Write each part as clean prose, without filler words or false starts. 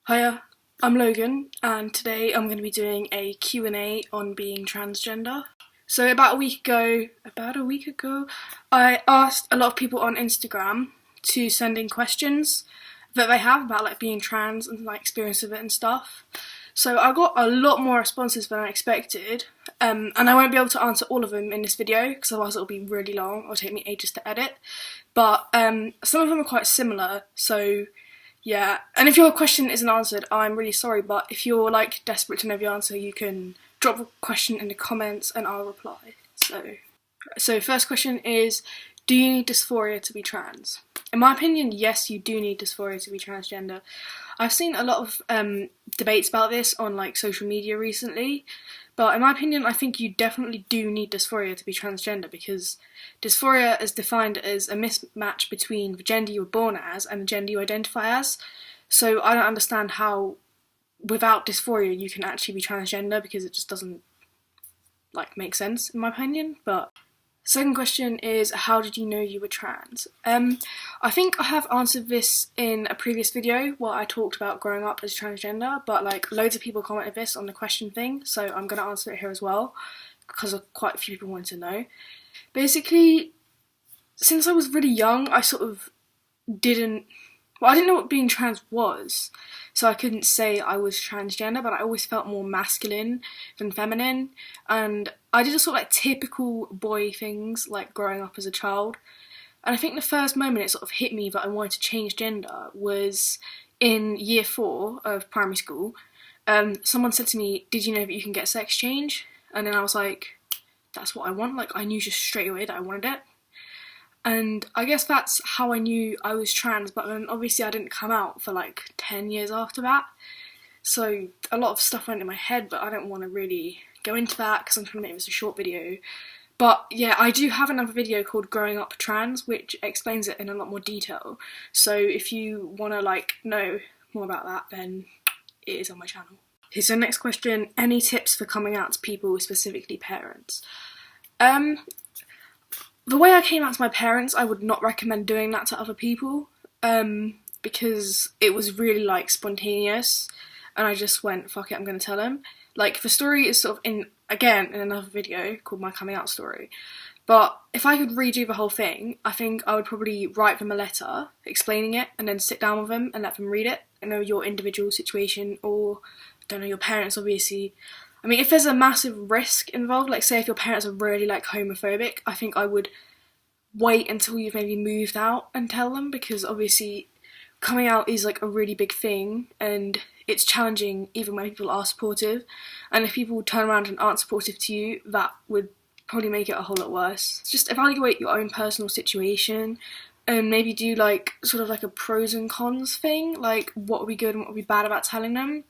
Hiya, I'm Logan, and today I'm going to be doing a Q&A on being transgender. So about a week ago, I asked a lot of people on Instagram to send in questions that they have about like being trans and like experience of it and stuff. So I got a lot more responses than I expected, and I won't be able to answer all of them in this video because otherwise it'll be really long. It'll take me ages to edit. But some of them are quite similar, so yeah. And if your question isn't answered, I'm really sorry, but if you're like desperate to know the answer, you can drop a question in the comments and I'll reply. So first question is, do you need dysphoria to be trans? In my opinion, yes, you do need dysphoria to be transgender. I've seen a lot of debates about this on like social media recently, but in my opinion, I think you definitely do need dysphoria to be transgender because dysphoria is defined as a mismatch between the gender you were born as and the gender you identify as. So I don't understand how without dysphoria you can actually be transgender because it just doesn't like make sense in my opinion. But second question is, how did you know you were trans? I think I have answered this in a previous video where I talked about growing up as transgender, but like loads of people commented this on the question thing, so I'm going to answer it here as well because quite a few people wanted to know. Basically, since I was really young, I sort of I didn't know what being trans was, so I couldn't say I was transgender, but I always felt more masculine than feminine, and I did sort of like typical boy things like growing up as a child. And I think the first moment it sort of hit me that I wanted to change gender was in year 4 of primary school. Someone said to me, "Did you know that you can get sex change?" And then I was like, that's what I want. Like I knew just straight away that I wanted it. And I guess that's how I knew I was trans, but then obviously I didn't come out for like 10 years after that. So a lot of stuff went in my head, but I don't want to really go into that because I'm trying to make this a short video. But yeah, I do have another video called Growing Up Trans, which explains it in a lot more detail. So if you want to like know more about that, then it is on my channel. Okay, so next question, any tips for coming out to people, specifically parents? The way I came out to my parents, I would not recommend doing that to other people, because it was really like spontaneous, and I just went, fuck it, I'm gonna tell them. Like the story is sort of in another video called My Coming Out Story, but if I could redo the whole thing, I think I would probably write them a letter explaining it and then sit down with them and let them read it and know your individual situation, or I don't know, your parents obviously. I mean, if there's a massive risk involved, like say if your parents are really like homophobic, I think I would wait until you've maybe moved out and tell them, because obviously coming out is like a really big thing and it's challenging even when people are supportive, and if people turn around and aren't supportive to you, that would probably make it a whole lot worse. Just evaluate your own personal situation and maybe do like sort of like a pros and cons thing, like what would be good and what would be bad about telling them.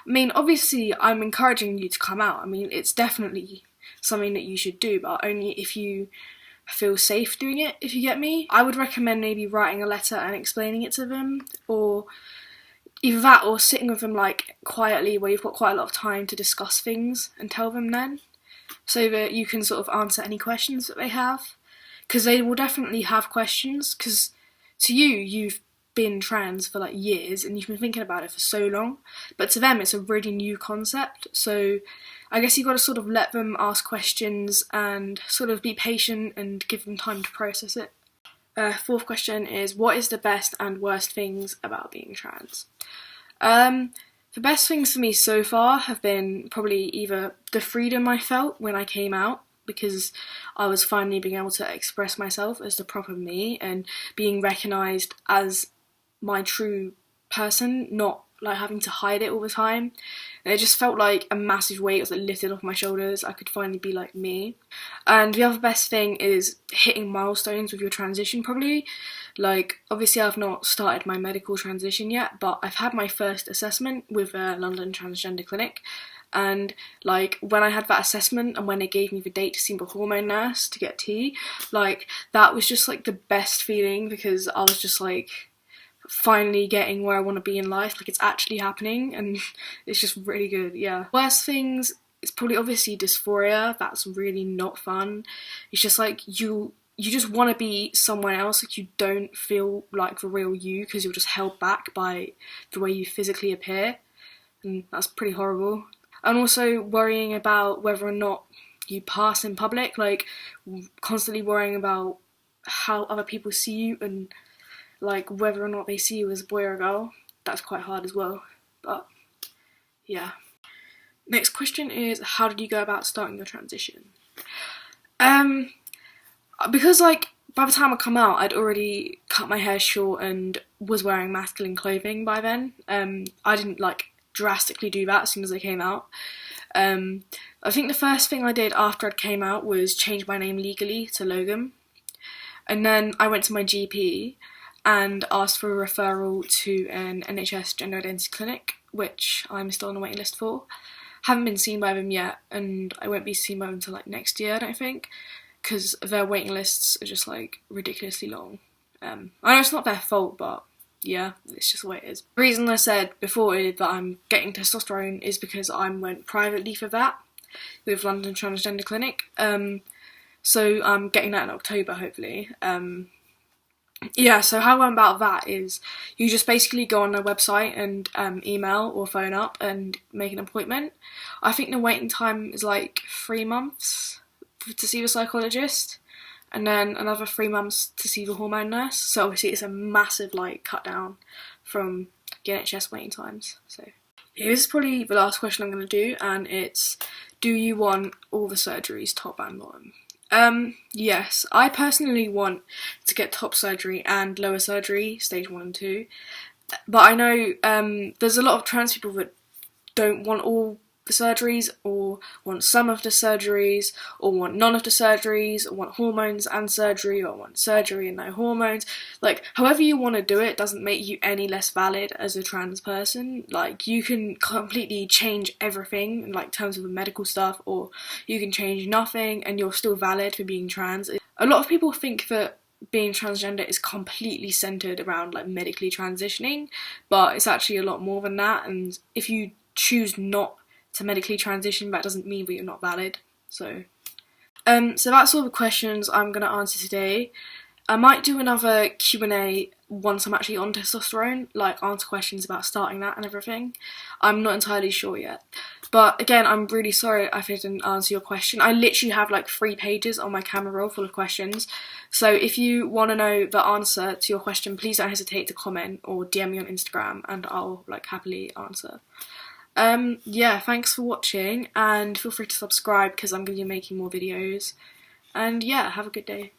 I mean, obviously, I'm encouraging you to come out. I mean, it's definitely something that you should do, but only if you feel safe doing it, if you get me. I would recommend maybe writing a letter and explaining it to them, or either that or sitting with them like quietly where you've got quite a lot of time to discuss things and tell them then, so that you can sort of answer any questions that they have, because they will definitely have questions, because to you, you've been trans for like years and you've been thinking about it for so long, but to them it's a really new concept, so I guess you've got to sort of let them ask questions and sort of be patient and give them time to process it. Fourth question is, what is the best and worst things about being trans? The best things for me so far have been probably either the freedom I felt when I came out, because I was finally being able to express myself as the proper me and being recognised as my true person, not like having to hide it all the time. And it just felt like a massive weight was like lifted off my shoulders. I could finally be like me. And the other best thing is hitting milestones with your transition, probably. Like obviously I've not started my medical transition yet, but I've had my first assessment with a London Transgender clinic, and like when I had that assessment and when they gave me the date to see the hormone nurse to get tea, like that was just like the best feeling, because I was just like finally getting where I want to be in life, like it's actually happening, and it's just really good. Yeah. Worst things, it's probably obviously dysphoria. That's really not fun. It's just like you you just want to be someone else. Like, you don't feel like the real you because you're just held back by the way you physically appear, and that's pretty horrible. And also worrying about whether or not you pass in public, like constantly worrying about how other people see you and like whether or not they see you as a boy or a girl. That's quite hard as well. But yeah. Next question is, how did you go about starting your transition? Because like by the time I come out, I'd already cut my hair short and was wearing masculine clothing by then. I didn't like drastically do that as soon as I came out. I think the first thing I did after I came out was change my name legally to Logan. And then I went to my GP and asked for a referral to an NHS gender identity clinic, which I'm still on the waiting list for. Haven't been seen by them yet, and I won't be seen by them until like next year, I don't think, because their waiting lists are just like ridiculously long. I know it's not their fault, but yeah, it's just the way it is. The reason I said before that I'm getting testosterone is because I went privately for that with London Transgender Clinic. So I'm getting that in October, hopefully. Yeah, so how I went about that is you just basically go on their website and email or phone up and make an appointment. I think the waiting time is like 3 months to see the psychologist, and then another 3 months to see the hormone nurse. So obviously it's a massive like cut down from the NHS waiting times. So yeah, this is probably the last question I'm going to do, and it's, do you want all the surgeries, top and bottom? Yes, I personally want to get top surgery and lower surgery, stage 1 and 2. But I know there's a lot of trans people that don't want all the surgeries, or want some of the surgeries, or want none of the surgeries, or want hormones and surgery, or want surgery and no hormones. Like, however you want to do it doesn't make you any less valid as a trans person. Like, you can completely change everything in like terms of the medical stuff, or you can change nothing and you're still valid for being trans. A lot of people think that being transgender is completely centered around like medically transitioning, but it's actually a lot more than that. And if you choose not to medically transition, that doesn't mean that you're not valid. So that's all the questions I'm going to answer today. I might do another Q&A once I'm actually on testosterone, like answer questions about starting that and everything. I'm not entirely sure yet. But again, I'm really sorry if I didn't answer your question. I literally have like 3 pages on my camera roll full of questions. So if you want to know the answer to your question, please don't hesitate to comment or DM me on Instagram and I'll like happily answer. Yeah, thanks for watching, and feel free to subscribe because I'm going to be making more videos. And yeah, have a good day.